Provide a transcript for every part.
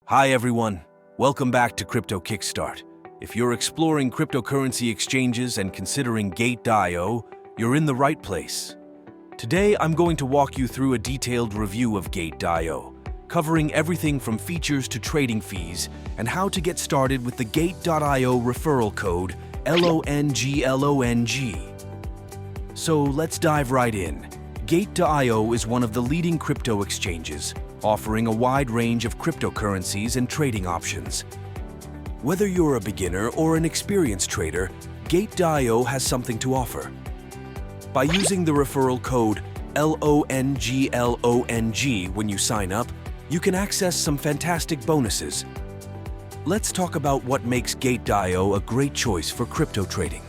Hi everyone, welcome back to Crypto Kickstart. If you're exploring cryptocurrency exchanges and considering Gate.io, you're in the right place. Today I'm going to walk you through a detailed review of Gate.io, covering everything from features to trading fees and how to get started with the Gate.io referral code LONGLONG. So let's dive right in. Gate.io is one of the leading crypto exchanges, offering a wide range of cryptocurrencies and trading options. Whether you're a beginner or an experienced trader, Gate.io has something to offer. By using the referral code LONGLONG when you sign up, you can access some fantastic bonuses. Let's talk about what makes Gate.io a great choice for crypto trading.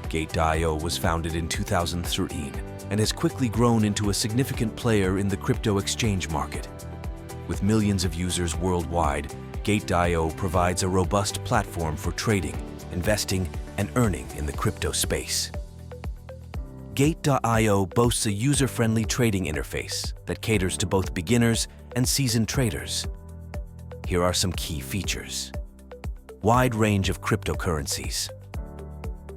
Gate.io was founded in 2013 and has quickly grown into a significant player in the crypto exchange market. With millions of users worldwide, Gate.io provides a robust platform for trading, investing, and earning in the crypto space. Gate.io boasts a user-friendly trading interface that caters to both beginners and seasoned traders. Here are some key features. Wide range of cryptocurrencies.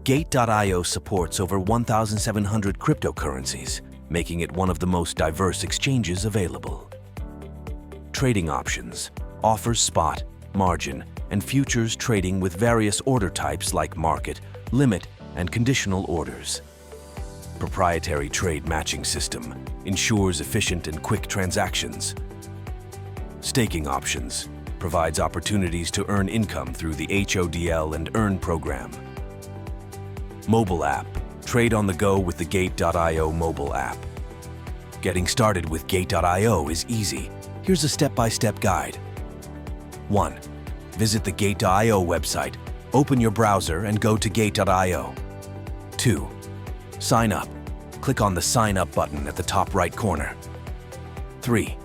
Gate.io supports over 1,700 cryptocurrencies, making it one of the most diverse exchanges available. Trading options offers spot, margin, and futures trading with various order types like market, limit, and conditional orders. Proprietary trade matching system ensures efficient and quick transactions. Staking options provides opportunities to earn income through the HODL and Earn program. Mobile app. Trade on the go with the Gate.io mobile app. Getting started with Gate.io is easy. Here's a step-by-step guide. 1. Visit the Gate.io website. Open your browser and go to Gate.io. 2. Sign up. Click on the Sign Up button at the top right corner. 3.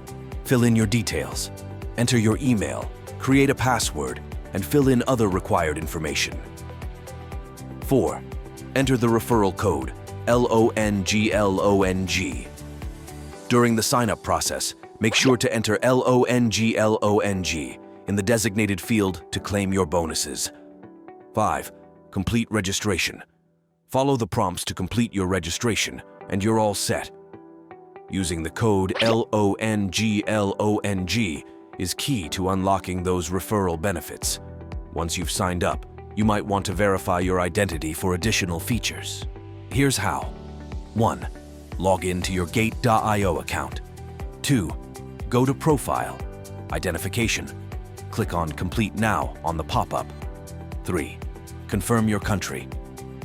Fill in your details. Enter your email, create a password, and fill in other required information. 4. Enter the referral code LONGLONG. During the sign-up process, make sure to enter LONGLONG in the designated field to claim your bonuses. 5. Complete registration. Follow the prompts to complete your registration, and you're all set. Using the code LONGLONG is key to unlocking those referral benefits. Once you've signed up, you might want to verify your identity for additional features. Here's how. 1. Log in to your Gate.io account. 2. Go to Profile, Identification. Click on Complete Now on the pop-up. 3. Confirm your country.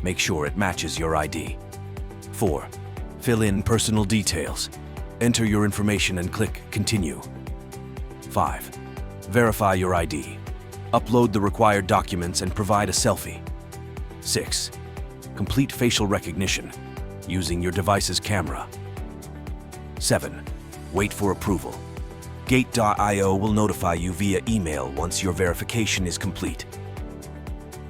Make sure it matches your ID. 4. Fill in personal details. Enter your information and click Continue. 5. Verify your ID. Upload the required documents and provide a selfie. 6. Complete facial recognition using your device's camera. 7. Wait for approval. Gate.io will notify you via email once your verification is complete.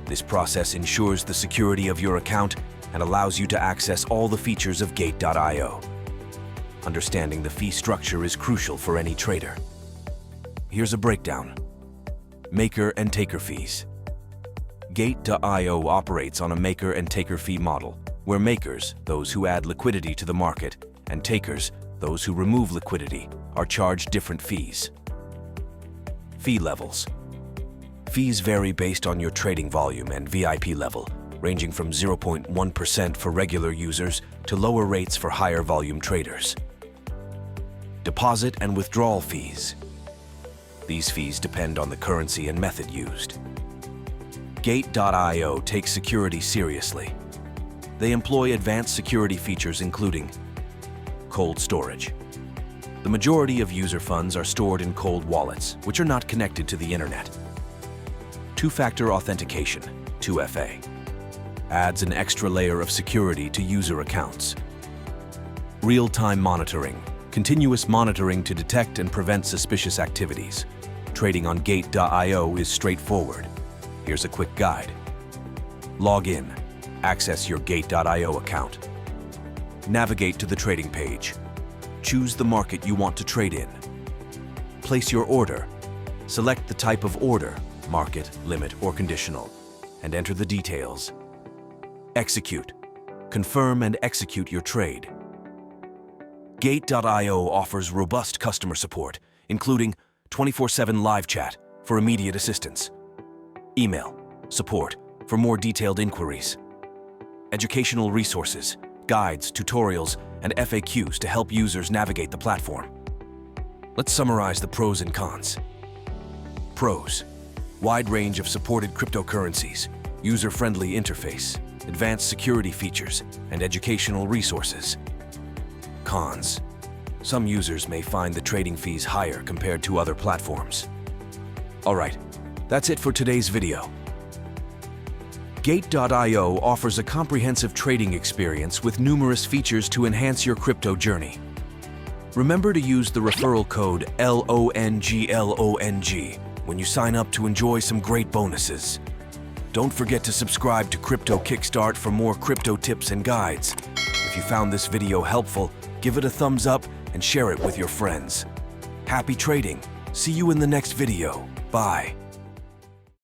This process ensures the security of your account and allows you to access all the features of Gate.io. Understanding the fee structure is crucial for any trader. Here's a breakdown. Maker and taker fees. Gate.io operates on a maker and taker fee model, where makers, those who add liquidity to the market, and takers, those who remove liquidity, are charged different fees. Fee levels. Fees vary based on your trading volume and VIP level, ranging from 0.1% for regular users to lower rates for higher volume traders. Deposit and withdrawal fees. These fees depend on the currency and method used. Gate.io takes security seriously. They employ advanced security features including cold storage. The majority of user funds are stored in cold wallets, which are not connected to the internet. Two-factor authentication, 2FA, adds an extra layer of security to user accounts. Real-time monitoring, continuous monitoring to detect and prevent suspicious activities. Trading on Gate.io is straightforward. Here's a quick guide. Log in. Access your Gate.io account. Navigate to the trading page. Choose the market you want to trade in. Place your order. Select the type of order, market, limit, or conditional, and enter the details. Execute. Confirm and execute your trade. Gate.io offers robust customer support, including 24/7 live chat for immediate assistance, email, support for more detailed inquiries, educational resources, guides, tutorials, and FAQs to help users navigate the platform. Let's summarize the pros and cons. Pros: wide range of supported cryptocurrencies, user-friendly interface, advanced security features, and educational resources. Cons: some users may find the trading fees higher compared to other platforms. Alright, that's it for today's video. Gate.io offers a comprehensive trading experience with numerous features to enhance your crypto journey. Remember to use the referral code LONGLONG when you sign up to enjoy some great bonuses. Don't forget to subscribe to Crypto Kickstart for more crypto tips and guides. If you found this video helpful, give it a thumbs up and share it with your friends. Happy trading! See you in the next video. Bye.